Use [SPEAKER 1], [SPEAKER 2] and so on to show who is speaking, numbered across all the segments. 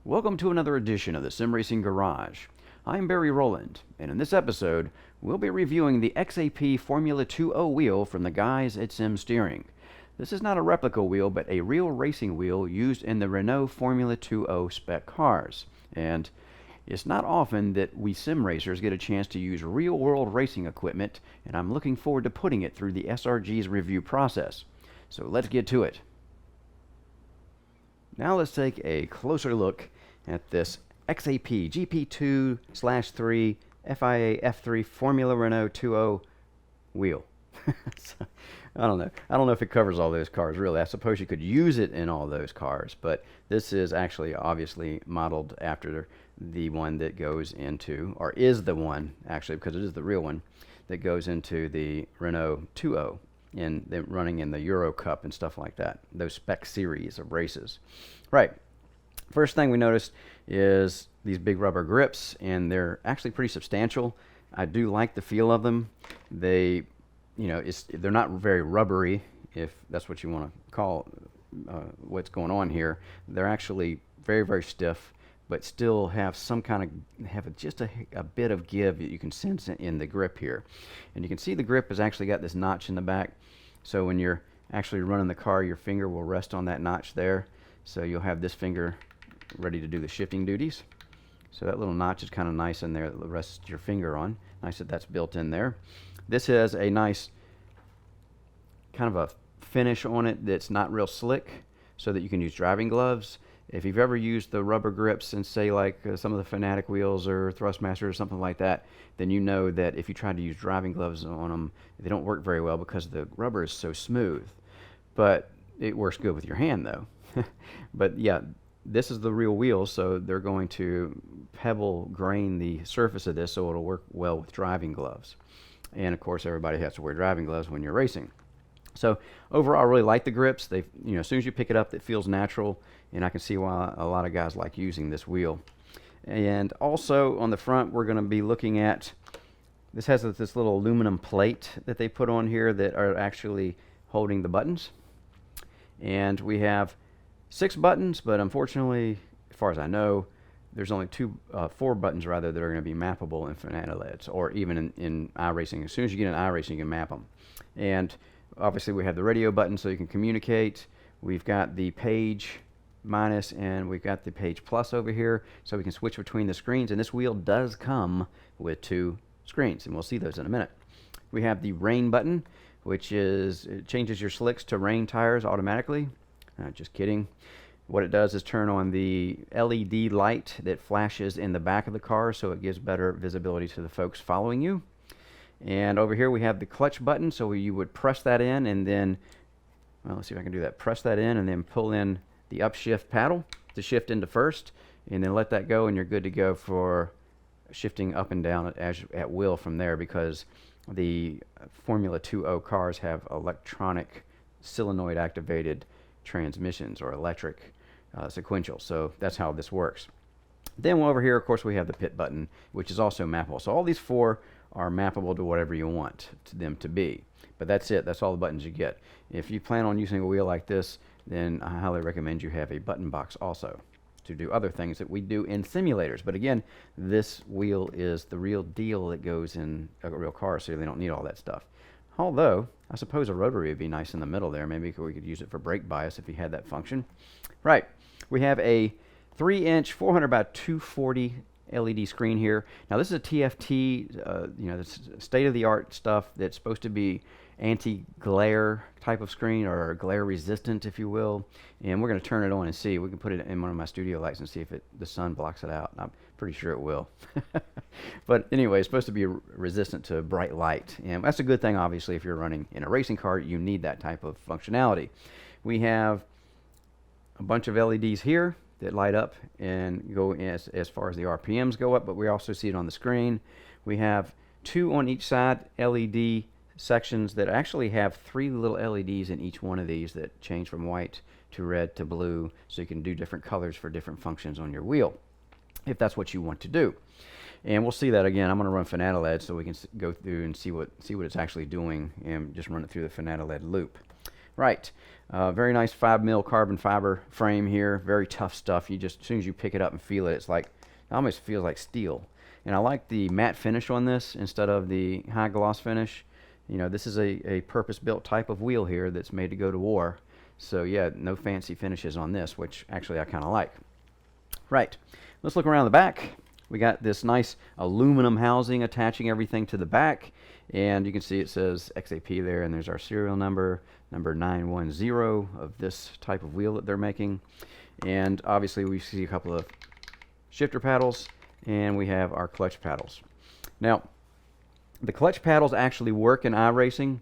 [SPEAKER 1] Welcome to another edition of the Sim Racing Garage. I'm Barry Rowland, and in this episode, we'll be reviewing the XAP Formula 2.0 wheel from the guys at SimSteering. This is not a replica wheel, but a real racing wheel used in the Renault Formula 2.0 spec cars. And it's not often that we sim racers get a chance to use real-world racing equipment, and I'm looking forward to putting it through the SRG's review process. So let's get to it. Now let's take a closer look at this XAP GP2/3 FIA F3 Formula Renault 2.0 wheel. So, I don't know if it covers all those cars, really. I suppose you could use it in all those cars, but this is actually obviously modeled after the one that goes into, or is the one, actually, because it is the real one, that goes into the Renault 2.0. Running in the Euro Cup and stuff like that, those spec series of races. Right. First thing we noticed is these big rubber grips, and they're actually pretty substantial. I do like the feel of them. They're not very rubbery, if that's what you want to call what's going on here. They're actually very, very stiff, but still have some kind of just a bit of give that you can sense in the grip here. And you can see the grip has actually got this notch in the back, so when you're actually running the car, your finger will rest on that notch there, so you'll have this finger ready to do the shifting duties. So that little notch is kind of nice in there that rests your finger on. Nice that that's built in there. This has a nice kind of a finish on it that's not real slick, so that you can use driving gloves. If you've ever used the rubber grips in, say, like some of the Fanatic wheels or Thrustmaster or something like that, then you know that if you try to use driving gloves on them, they don't work very well because the rubber is so smooth. But it works good with your hand, though. But yeah, this is the real wheel, so they're going to pebble grain the surface of this so it'll work well with driving gloves. And of course, everybody has to wear driving gloves when you're racing. So overall, I really like the grips. As soon as you pick it up, it feels natural, and I can see why a lot of guys like using this wheel. And also on the front, we're going to be looking at, this has this little aluminum plate that they put on here that are actually holding the buttons. And we have 6 buttons, but unfortunately, as far as I know, there's only 4 buttons rather that are going to be mappable in FanataLEDs, or even in iRacing. As soon as you get in iRacing, you can map them. And obviously, we have the radio button so you can communicate. We've got the page minus, and we've got the page plus over here, so we can switch between the screens. And this wheel does come with 2 screens, and we'll see those in a minute. We have the rain button, which it changes your slicks to rain tires automatically. Just kidding. What it does is turn on the LED light that flashes in the back of the car, so it gives better visibility to the folks following you. And over here we have the clutch button, so you would press that in, and then, well, let's see if I can do that. Press that in and then pull in the upshift paddle to shift into first, and then let that go, and you're good to go for shifting up and down at will from there, because the Formula 2.0 cars have electronic solenoid activated transmissions, or electric sequential. So that's how this works. Then over here, of course, we have the pit button, which is also mappable. So all these 4 are mappable to whatever you want them to be. But that's it. That's all the buttons you get. If you plan on using a wheel like this, then I highly recommend you have a button box also to do other things that we do in simulators. But again, this wheel is the real deal that goes in a real car, so they don't need all that stuff. Although, I suppose a rotary would be nice in the middle there. Maybe we could use it for brake bias if you had that function. Right. We have a 3-inch 400 by 240 LED screen here. Now this is a TFT, this state-of-the-art stuff that's supposed to be anti-glare type of screen, or glare resistant, if you will. And we're going to turn it on and see. We can put it in one of my studio lights and see if the sun blocks it out. I'm pretty sure it will. But anyway, it's supposed to be resistant to bright light, and that's a good thing. Obviously, if you're running in a racing car, you need that type of functionality. We have a bunch of LEDs here that light up and go as far as the RPMs go up, but we also see it on the screen. We have 2 on each side LED sections that actually have 3 little LEDs in each one of these that change from white to red to blue, so you can do different colors for different functions on your wheel, if that's what you want to do. And we'll see that again. I'm going to run FanataLED so we can go through and see what it's actually doing, and just run it through the FanataLED loop. Right. Very nice 5mm carbon fiber frame here. Very tough stuff. You just, as soon as you pick it up and feel it, it's like, it almost feels like steel. And I like the matte finish on this instead of the high gloss finish. You know, this is a purpose-built type of wheel here that's made to go to war. So yeah, no fancy finishes on this, which actually I kind of like. Right. Let's look around the back. We got this nice aluminum housing attaching everything to the back. And you can see it says XAP there, and there's our serial number, number 910 of this type of wheel that they're making. And obviously we see a couple of shifter paddles, and we have our clutch paddles. Now, the clutch paddles actually work in iRacing,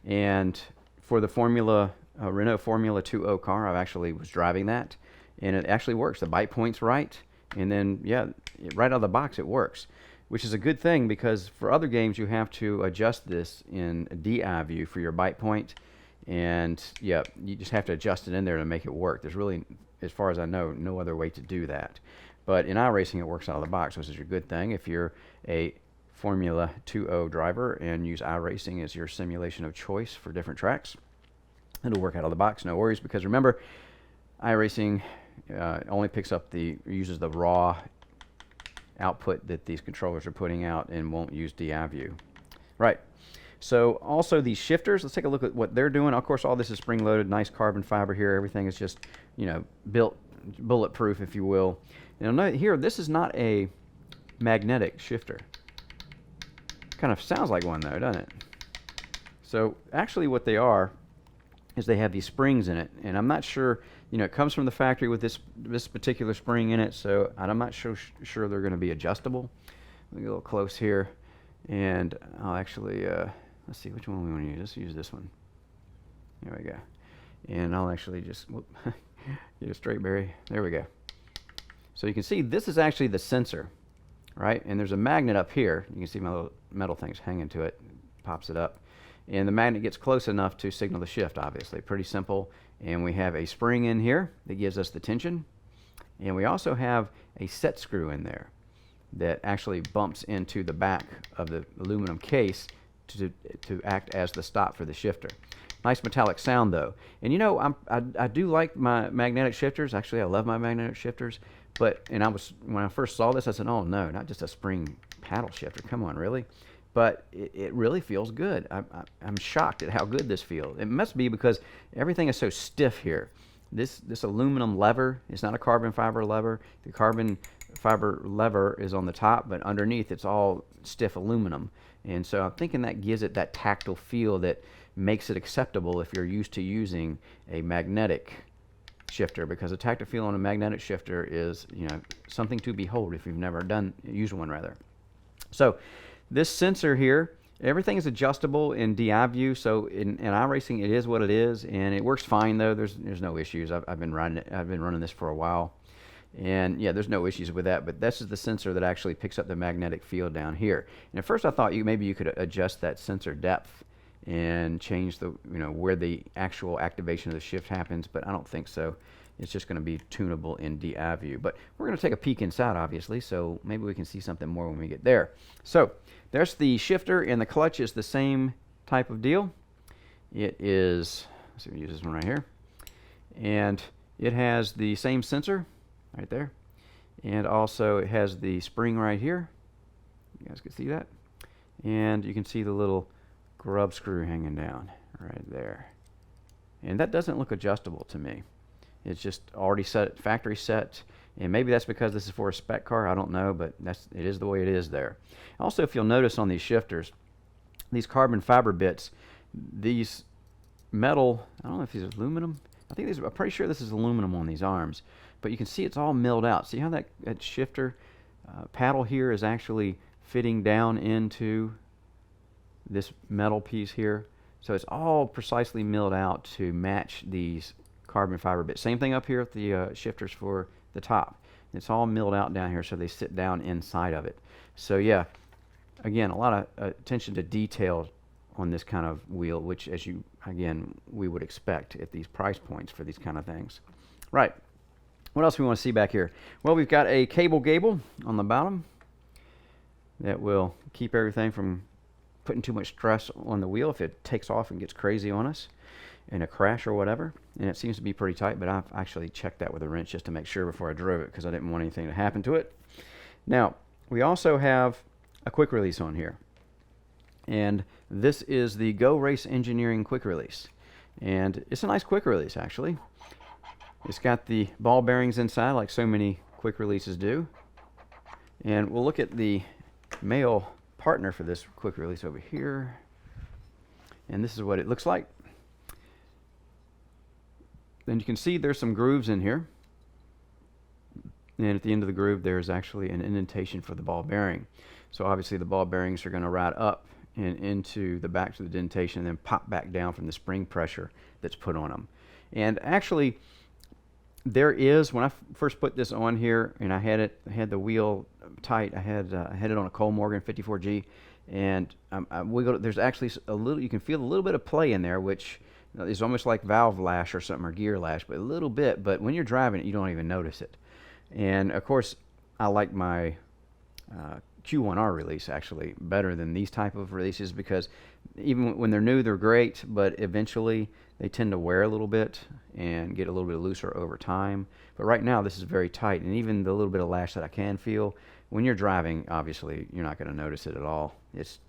[SPEAKER 1] and for the Renault Formula 2.0 car, I actually was driving that, and it actually works. The bite point's right, and then, yeah, right out of the box it works, which is a good thing because for other games you have to adjust this in DI view for your bite point, and yeah, you just have to adjust it in there to make it work. There's really, as far as I know, no other way to do that. But in iRacing it works out of the box, which is a good thing if you're a Formula 2.0 driver and use iRacing as your simulation of choice for different tracks. It'll work out of the box, no worries, because remember, iRacing only uses the raw output that these controllers are putting out and won't use DI view. Right. So also these shifters, let's take a look at what they're doing. Of course, all this is spring loaded, nice carbon fiber here. Everything is just, you know, built bulletproof, if you will. Now note here, this is not a magnetic shifter. Kind of sounds like one though, doesn't it? So actually what they are is they have these springs in it, and I'm not sure, you know, it comes from the factory with this particular spring in it, so I'm not sure they're going to be adjustable. Let me get a little close here, and I'll actually, let's see which one we want to use. Let's use this one. There we go. And I'll actually just, whoop, get a straight berry. There we go. So you can see this is actually the sensor, right? And there's a magnet up here. You can see my little metal things hanging to it. Pops it up. And the magnet gets close enough to signal the shift, obviously. Pretty simple. And we have a spring in here that gives us the tension. And we also have a set screw in there that actually bumps into the back of the aluminum case to act as the stop for the shifter. Nice metallic sound though. And you know, I do like my magnetic shifters. Actually, I love my magnetic shifters. But, and when I first saw this, I said, oh no, not just a spring paddle shifter. Come on, really? But it really feels good. I'm shocked at how good this feels. It must be because everything is so stiff here. This aluminum lever is not a carbon fiber lever. The carbon fiber lever is on the top, but underneath it's all stiff aluminum. And so I'm thinking that gives it that tactile feel that makes it acceptable if you're used to using a magnetic shifter, because a tactile feel on a magnetic shifter is, you know, something to behold if you've never used one rather. So this sensor here, everything is adjustable in DI view, so in iRacing it is what it is, and it works fine though. There's no issues. I've been running this for a while, and yeah, there's no issues with that. But this is the sensor that actually picks up the magnetic field down here. And at first I thought maybe you could adjust that sensor depth and change the, you know, where the actual activation of the shift happens, but I don't think so. It's just going to be tunable in DI view. But we're going to take a peek inside, obviously, so maybe we can see something more when we get there. So there's the shifter, and the clutch is the same type of deal. It is, let's see, we use this one right here. And it has the same sensor right there. And also it has the spring right here. You guys can see that. And you can see the little grub screw hanging down right there. And that doesn't look adjustable to me. It's just already set, factory set, and maybe that's because this is for a spec car. I don't know, but it is the way it is there. Also, if you'll notice on these shifters, these carbon fiber bits, these metal, I don't know if these are aluminum. I'm pretty sure this is aluminum on these arms, but you can see it's all milled out. See how that shifter paddle here is actually fitting down into this metal piece here? So it's all precisely milled out to match these carbon fiber bit. Same thing up here with the shifters for the top. It's all milled out down here so they sit down inside of it. So yeah, again, a lot of attention to detail on this kind of wheel, which we would expect at these price points for these kind of things. Right. What else we want to see back here? Well, we've got a cable gable on the bottom that will keep everything from putting too much stress on the wheel if it takes off and gets crazy on us. in a crash or whatever, and it seems to be pretty tight, but I've actually checked that with a wrench just to make sure before I drove it because I didn't want anything to happen to it. Now, we also have a quick release on here, and this is the Go Race Engineering quick release, and it's a nice quick release actually. It's got the ball bearings inside like so many quick releases do, and we'll look at the male partner for this quick release over here, and this is what it looks like. Then you can see there's some grooves in here, and at the end of the groove there's actually an indentation for the ball bearing. So obviously the ball bearings are going to ride up and into the back to the indentation and then pop back down from the spring pressure that's put on them. And actually there is, when I first put this on here and I had the wheel tight, I had it on a Cole Morgan 54G, and there's actually a little, you can feel a little bit of play in there, which is almost like valve lash or something, or gear lash, but a little bit, but when you're driving it you don't even notice it. And of course I like my Q1R release actually better than these type of releases, because even when they're new they're great, but eventually they tend to wear a little bit and get a little bit looser over time. But right now this is very tight, and even the little bit of lash that I can feel, when you're driving obviously you're not going to notice it at all. It's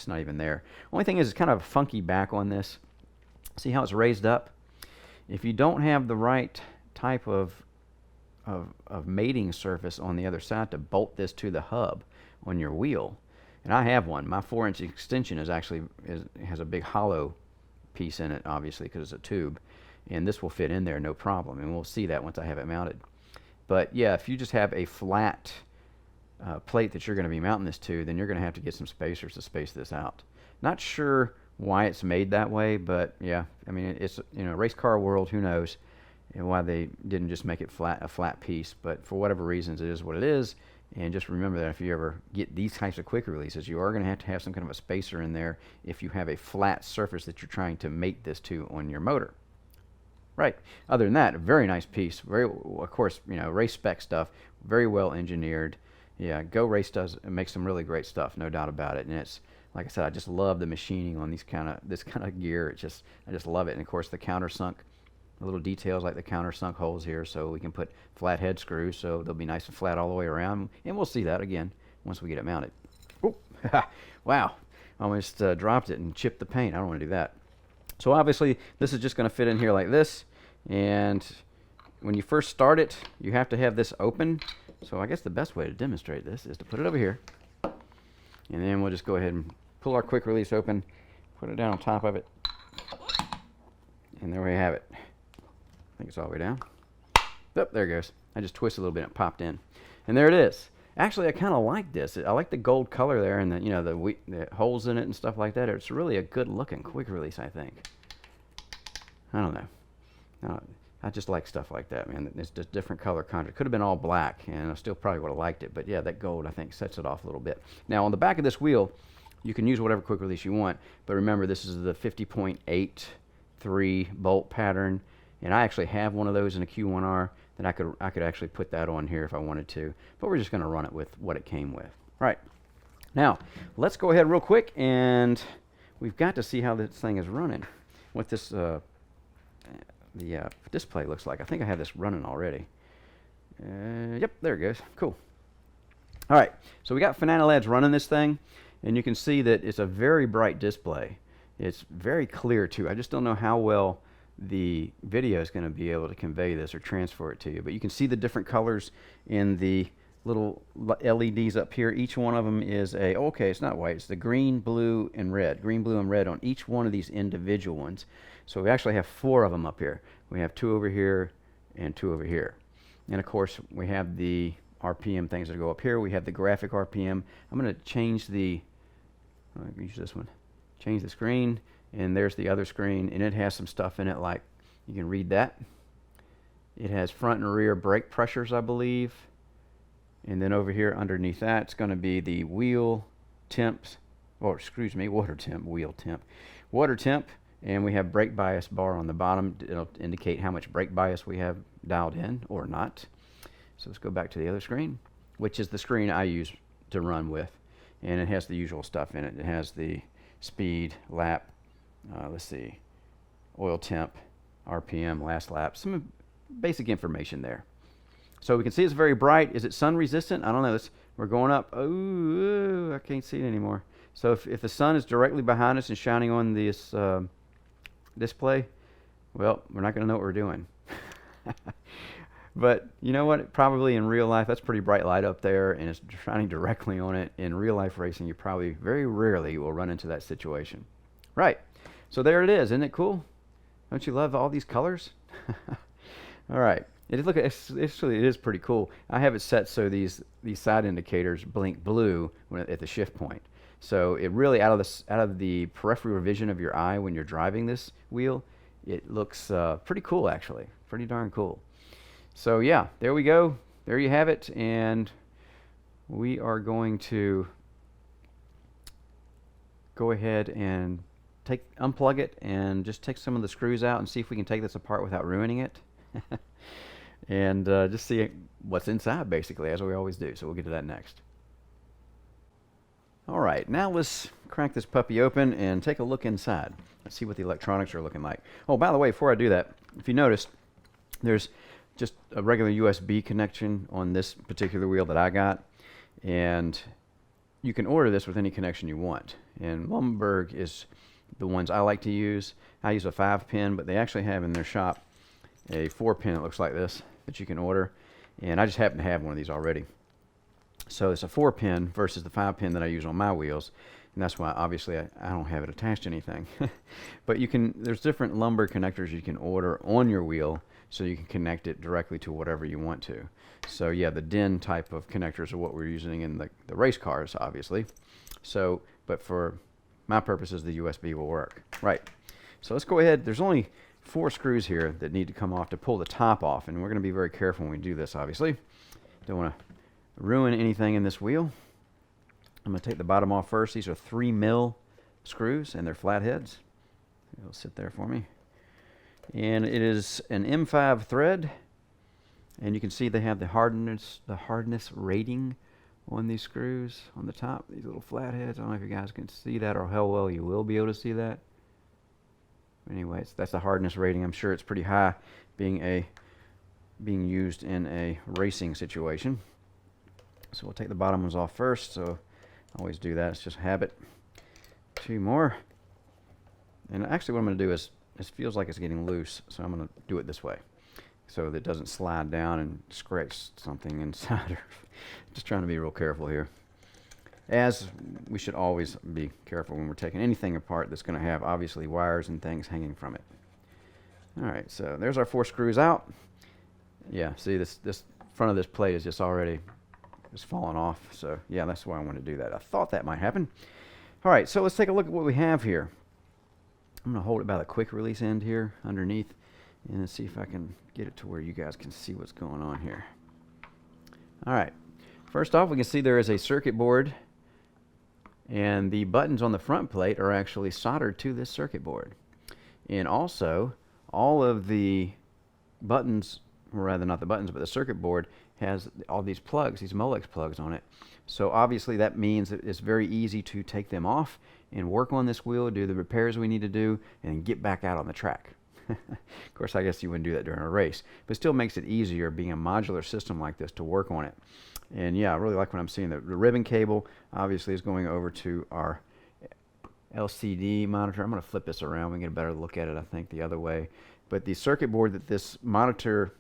[SPEAKER 1] not even there. Only thing is it's kind of a funky back on this. See how it's raised up? If you don't have the right type of mating surface on the other side to bolt this to the hub on your wheel, and I have one, my 4-inch extension has a big hollow piece in it, obviously because it's a tube, and this will fit in there no problem, and we'll see that once I have it mounted. But yeah, if you just have a flat plate that you're going to be mounting this to, then you're going to have to get some spacers to space this out. Not sure why it's made that way, but yeah, I mean, it's, you know, race car world, who knows, and why they didn't just make it a flat piece, but for whatever reasons it is what it is. And just remember that if you ever get these types of quick releases, you are going to have some kind of a spacer in there if you have a flat surface that you're trying to mate this to on your motor. Right. Other than that, a very nice piece. Very, of course, you know, race spec stuff, very well engineered. Yeah, Go Race makes some really great stuff, no doubt about it. And it's, like I said, I just love the machining on this kind of gear. I just love it. And of course the countersunk, little details like the countersunk holes here, so we can put flat head screws so they'll be nice and flat all the way around, and we'll see that again once we get it mounted. Oh, wow, almost dropped it and chipped the paint. I don't want to do that. So obviously this is just going to fit in here like this, and when you first start it you have to have this open. So I guess the best way to demonstrate this is to put it over here, and then we'll just go ahead and pull our quick release open, put it down on top of it, and there we have it. I think it's all the way down. Oh, there it goes. I just twisted a little bit and it popped in. And there it is. Actually, I kind of like this. I like the gold color there, and the holes in it and stuff like that. It's really a good looking quick release, I think. I don't know. I just like stuff like that, man. It's just different color contrast. Could have been all black, and I still probably would have liked it. But yeah, that gold, I think, sets it off a little bit. Now, on the back of this wheel, you can use whatever quick release you want. But remember, this is the 50.83 bolt pattern. And I actually have one of those in a Q1R that I could actually put that on here if I wanted to. But we're just going to run it with what it came with. Right. Now, let's go ahead real quick, and we've got to see how this thing is running. What this the display looks like. I think I have this running already. Yep, there it goes. Cool. All right, so we got Fanatilads running this thing, and you can see that it's a very bright display. It's very clear too. I just don't know how well the video is going to be able to convey this or transfer it to you, but you can see the different colors in the little LEDs up here. Each one of them is okay, it's not white, it's the green, blue, and red. Green, blue, and red on each one of these individual ones. So we actually have 4 of them up here. We have 2 over here and 2 over here. And of course we have the RPM things that go up here. We have the graphic RPM. I'm going to change use this one. Change the screen, and there's the other screen, and it has some stuff in it, like you can read that. It has front and rear brake pressures, I believe. And then over here underneath that, it's going to be the wheel temps, or excuse me, water temp, wheel temp. Water temp, and we have brake bias bar on the bottom. It'll indicate how much brake bias we have dialed in or not. So let's go back to the other screen, which is the screen I use to run with. And it has the usual stuff in it. It has the speed, lap, let's see, oil temp, RPM, last lap, some basic information there. So we can see it's very bright. Is it sun resistant? I don't know. We're going up. Oh, I can't see it anymore. So if the sun is directly behind us and shining on this display, well, we're not going to know what we're doing. But you know what? Probably in real life, that's pretty bright light up there, and it's shining directly on it. In real life racing, you probably very rarely will run into that situation. Right. So there it is. Isn't it cool? Don't you love all these colors? All right. Look, actually, it is pretty cool. I have it set so these side indicators blink blue at the shift point. So it really, out of the peripheral vision of your eye when you're driving this wheel, it looks pretty cool, actually. Pretty darn cool. So yeah, there we go. There you have it. And we are going to go ahead and unplug it and just take some of the screws out and see if we can take this apart without ruining it. And just see what's inside, basically, as we always do. So we'll get to that next. All right, now let's crack this puppy open and take a look inside. Let's see what the electronics are looking like. Oh, by the way, before I do that, if you noticed, there's just a regular USB connection on this particular wheel that I got, and you can order this with any connection you want. And Lumberg is the ones I like to use. I use a 5-pin, but they actually have in their shop a 4-pin that looks like this that you can order, and I just happen to have one of these already. So it's a 4-pin versus the 5-pin that I use on my wheels, and that's why obviously I don't have it attached to anything. But there's different Lumberg connectors you can order on your wheel, so you can connect it directly to whatever you want to. So yeah, the DIN type of connectors are what we're using in the race cars, obviously. So, but for my purposes, the USB will work. Right. So let's go ahead. There's only 4 screws here that need to come off to pull the top off, and we're going to be very careful when we do this, obviously. Don't want to ruin anything in this wheel. I'm going to take the bottom off first. These are 3mm screws, and they're flatheads. It'll sit there for me. And it is an M5 thread, and you can see they have the hardness rating on these screws on the top, these little flatheads. I don't know if you guys can see that or how well you will be able to see that. Anyways, that's the hardness rating. I'm sure it's pretty high being used in a racing situation. So we'll take the bottom ones off first. So I always do that. It's just habit. 2 more. And actually what I'm going to do is, it feels like it's getting loose, so I'm going to do it this way so that it doesn't slide down and scratch something inside her. Just trying to be real careful here. As we should always be careful when we're taking anything apart that's going to have obviously wires and things hanging from it. Alright, so there's our 4 screws out. Yeah, see this front of this plate is just already falling off, so yeah, that's why I want to do that. I thought that might happen. Alright, so let's take a look at what we have here. I'm going to hold it by the quick release end here underneath and see if I can get it to where you guys can see what's going on here. Alright, first off we can see there is a circuit board, and the buttons on the front plate are actually soldered to this circuit board. And also all of the buttons, or rather not the buttons, but the circuit board has all these plugs, these Molex plugs on it. So obviously that means that it's very easy to take them off and work on this wheel, do the repairs we need to do, and get back out on the track. Of course, I guess you wouldn't do that during a race, but it still makes it easier being a modular system like this to work on it. And yeah, I really like what I'm seeing. The ribbon cable obviously is going over to our LCD monitor. I'm going to flip this around. We can get a better look at it, I think, the other way. But the circuit board that this monitor,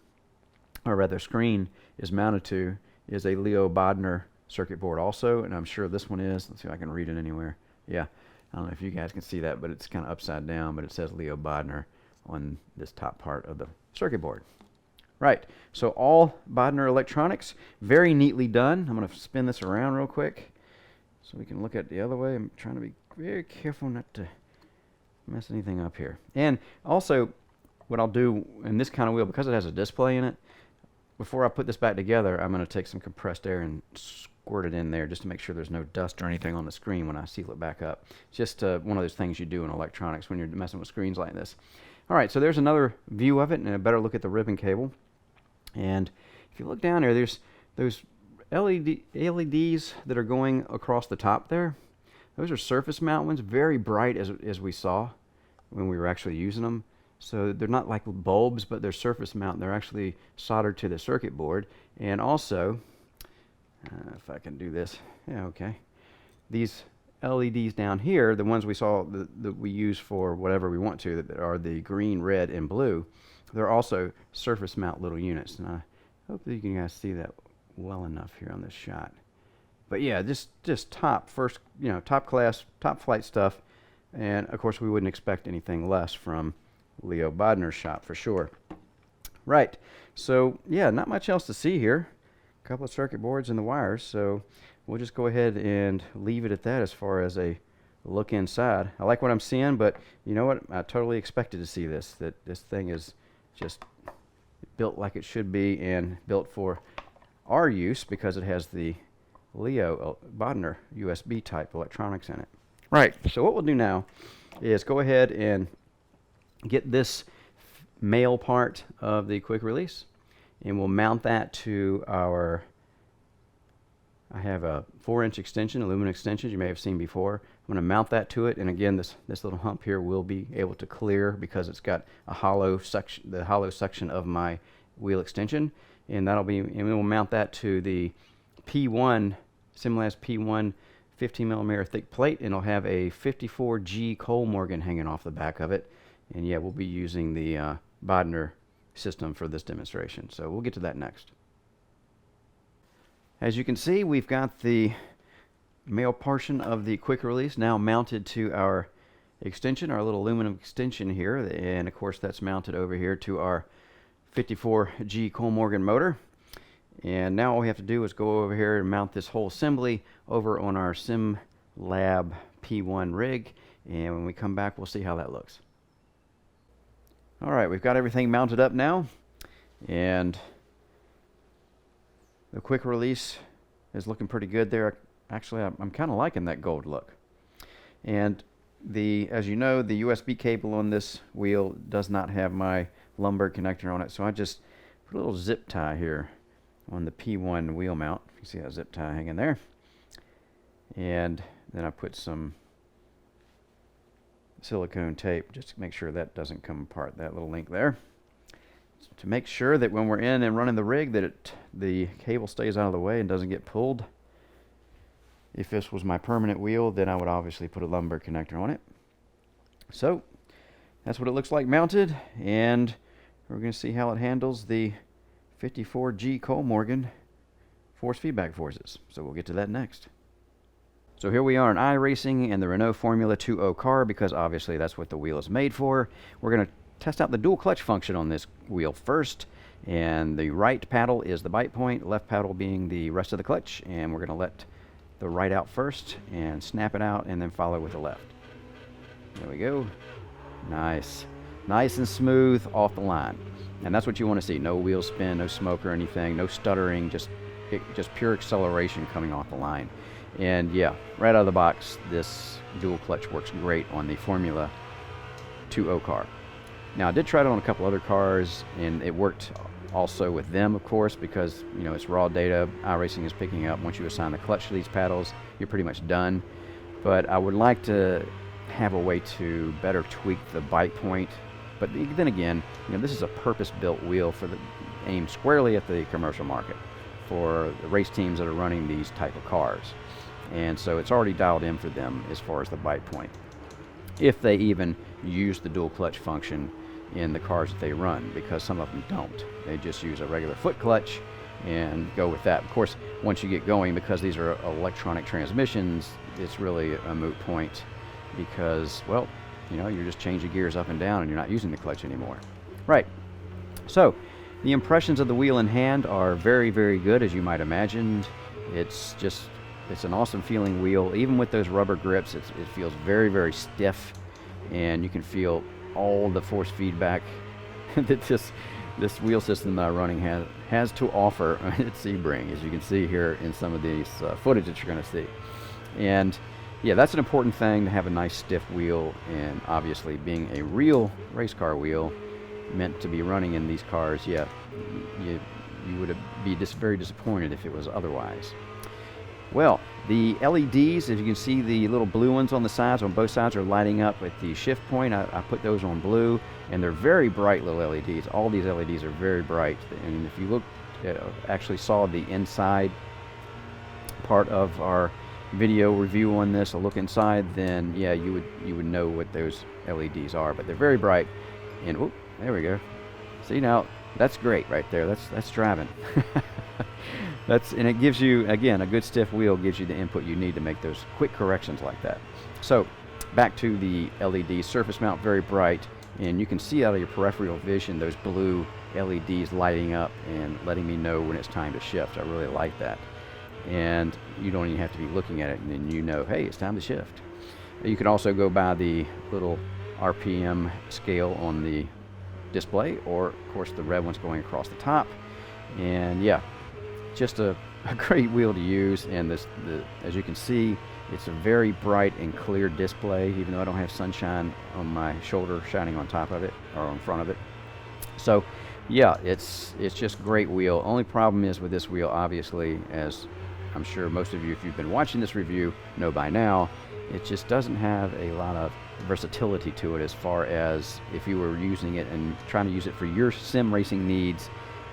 [SPEAKER 1] or rather screen, is mounted to is a Leo Bodner circuit board also, and I'm sure this one is. Let's see if I can read it anywhere. Yeah, I don't know if you guys can see that, but it's kind of upside down, but it says Leo Bodner on this top part of the circuit board. Right, so all Bodner electronics, very neatly done. I'm going to spin this around real quick so we can look at it the other way. I'm trying to be very careful not to mess anything up here. And also, what I'll do in this kind of wheel, because it has a display in it, before I put this back together, I'm going to take some compressed air and squirt it in there just to make sure there's no dust or anything on the screen when I seal it back up. It's just one of those things you do in electronics when you're messing with screens like this. All right, so there's another view of it, and a better look at the ribbon cable. And if you look down there, there's those LEDs that are going across the top there. Those are surface mount ones, very bright as we saw when we were actually using them. So they're not like bulbs, but they're surface mount. They're actually soldered to the circuit board. And also, if I can do this, yeah, okay. These LEDs down here, the ones we saw that we use for whatever we want to, that are the green, red, and blue, they're also surface mount little units. And I hope that you can guys see that well enough here on this shot. But yeah, just top class, top flight stuff. And of course, we wouldn't expect anything less from Leo Bodner's shop for sure. Right, so yeah, not much else to see here. A couple of circuit boards and the wires, so we'll just go ahead and leave it at that as far as a look inside. I like what I'm seeing, but you know what? I totally expected to see this, that this thing is just built like it should be and built for our use because it has the Leo Bodner USB type electronics in it. Right, so what we'll do now is go ahead and get this male part of the quick release, and we'll mount that to our, I have a 4-inch extension, aluminum extension you may have seen before. I'm going to mount that to it, and again, this little hump here will be able to clear because it's got a hollow section, the hollow section of my wheel extension, and we'll mount that to the P1, SimLabs P1 15 millimeter thick plate, and it'll have a 54G Cole Morgan hanging off the back of it. And yeah, we'll be using the Bodner system for this demonstration. So we'll get to that next. As you can see, we've got the male portion of the quick release now mounted to our extension, our little aluminum extension here. And of course, that's mounted over here to our 54G Cole Morgan motor. And now all we have to do is go over here and mount this whole assembly over on our SimLab P1 rig. And when we come back, we'll see how that looks. All right, we've got everything mounted up now. And the quick release is looking pretty good there. Actually, I'm kind of liking that gold look. And as you know, the USB cable on this wheel does not have my Lumberg connector on it. So I just put a little zip tie here on the P1 wheel mount. You can see that zip tie hanging there. And then I put some silicone tape just to make sure that doesn't come apart, that little link there. To make sure that when we're in and running the rig that the cable stays out of the way and doesn't get pulled. If this was my permanent wheel, then I would obviously put a Lumberg connector on it. So that's what it looks like mounted, and we're going to see how it handles the 54G Cole Morgan force feedback forces. So we'll get to that next. So here we are in iRacing and the Renault Formula 2.0 car, because obviously that's what the wheel is made for. We're going to test out the dual clutch function on this wheel first, and the right paddle is the bite point, left paddle being the rest of the clutch, and we're going to let the right out first and snap it out and then follow with the left. There we go. Nice. Nice and smooth off the line. And that's what you want to see. No wheel spin, no smoke or anything, no stuttering, just pure acceleration coming off the line. And yeah, right out of the box, this dual clutch works great on the Formula 2.0 car. Now, I did try it on a couple other cars, and it worked also with them, of course, because, you know, it's raw data. iRacing is picking up. Once you assign the clutch to these paddles, you're pretty much done. But I would like to have a way to better tweak the bite point. But then again, you know, this is a purpose-built wheel aimed squarely at the commercial market for the race teams that are running these type of cars. And so it's already dialed in for them as far as the bite point, if they even use the dual clutch function in the cars that they run, because some of them don't. They just use a regular foot clutch and go with that. Of course, once you get going, because these are electronic transmissions, it's really a moot point, because, well, you know, you're just changing gears up and down and you're not using the clutch anymore. Right. So the impressions of the wheel in hand are very, very good, as you might imagine. It's an awesome feeling wheel. Even with those rubber grips, it feels very, very stiff, and you can feel all the force feedback that this wheel system that I'm running has to offer at Sebring, as you can see here in some of these footage that you're going to see. And yeah, that's an important thing, to have a nice stiff wheel, and obviously being a real race car wheel meant to be running in these cars, yeah, you would be very disappointed if it was otherwise. Well, The LEDs, as you can see, the little blue ones on the sides, on both sides, are lighting up at the shift point. I put those on blue, and they're very bright little LEDs. All these LEDs are very bright. And if you look, actually saw the inside part of our video review on this, a look inside, then yeah, you would know what those LEDs are. But they're very bright. And oh, there we go. See, now that's great right there. That's driving. And it gives you, again, a good stiff wheel gives you the input you need to make those quick corrections like that. So back to the LED surface mount, very bright, and you can see out of your peripheral vision those blue LEDs lighting up and letting me know when it's time to shift. I really like that. And you don't even have to be looking at it, and then you know, hey, it's time to shift. You can also go by the little RPM scale on the display, or of course the red one's going across the top. And yeah, just a great wheel to use. And as you can see, it's a very bright and clear display, even though I don't have sunshine on my shoulder shining on top of it or on front of it. So yeah, it's just great wheel. Only problem is with this wheel, obviously, as I'm sure most of you, if you've been watching this review, know by now, it just doesn't have a lot of versatility to it as far as if you were using it and trying to use it for your sim racing needs.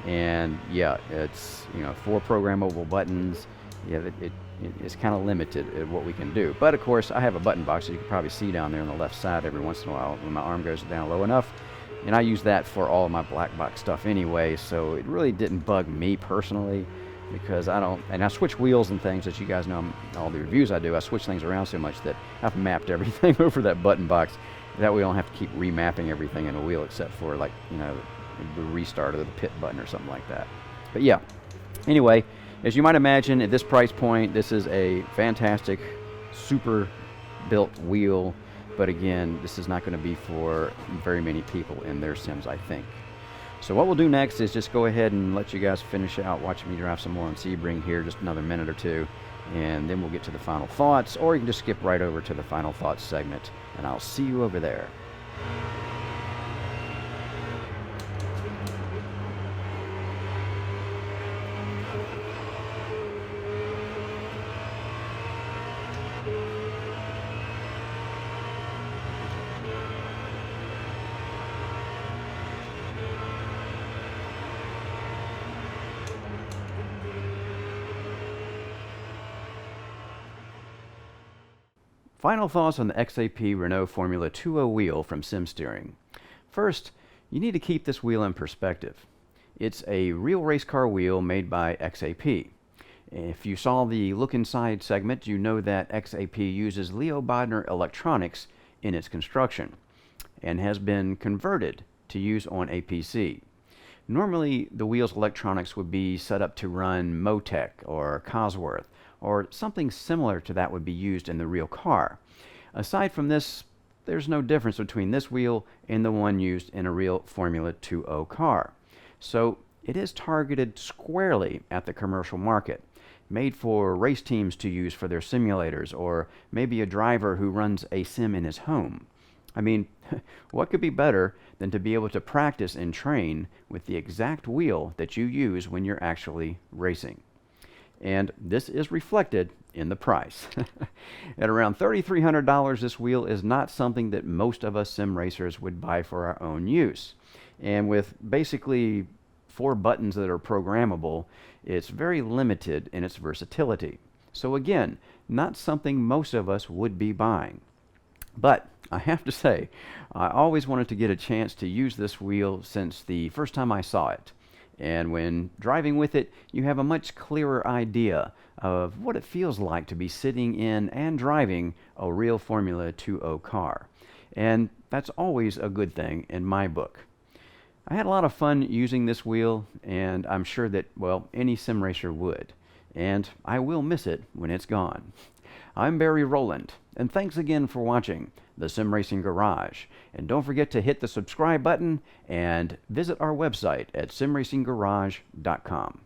[SPEAKER 1] And yeah, it's, you know, 4 programmable buttons. Yeah, it's kind of limited at what we can do. But of course, I have a button box, as you can probably see down there on the left side every once in a while when my arm goes down low enough. And I use that for all of my black box stuff anyway, so it really didn't bug me personally, because I switch wheels and things, as you guys know, all the reviews I do, I switch things around so much that I've mapped everything over that button box. That way I don't have to keep remapping everything in a wheel, except for, like, you know, the restart of the pit button or something like that. But yeah, anyway, as you might imagine, at this price point, this is a fantastic, super built wheel. But again, this is not going to be for very many people in their sims, I think. So what we'll do next is just go ahead and let you guys finish out watching me drive some more on Sebring here, just another minute or two, and then we'll get to the final thoughts, or you can just skip right over to the final thoughts segment, and I'll see you over there. Final thoughts on the XAP Renault Formula 2.0 wheel from SimSteering. First, you need to keep this wheel in perspective. It's a real race car wheel made by XAP. If you saw the Look Inside segment, you know that XAP uses Leo Bodner electronics in its construction and has been converted to use on a PC. Normally, the wheel's electronics would be set up to run Motec or Cosworth, or something similar to that would be used in the real car. Aside from this, there's no difference between this wheel and the one used in a real Formula 2.0 car. So it is targeted squarely at the commercial market, made for race teams to use for their simulators, or maybe a driver who runs a sim in his home. I mean, what could be better than to be able to practice and train with the exact wheel that you use when you're actually racing? And this is reflected in the price. At around $3,300, this wheel is not something that most of us sim racers would buy for our own use. And with basically 4 buttons that are programmable, it's very limited in its versatility. So again, not something most of us would be buying. But I have to say, I always wanted to get a chance to use this wheel since the first time I saw it. And when driving with it, you have a much clearer idea of what it feels like to be sitting in and driving a real Formula 2.0 car. And that's always a good thing in my book. I had a lot of fun using this wheel, and I'm sure that, well, any sim racer would. And I will miss it when it's gone. I'm Barry Rowland, and thanks again for watching the Sim Racing Garage. And don't forget to hit the subscribe button and visit our website at simracinggarage.com.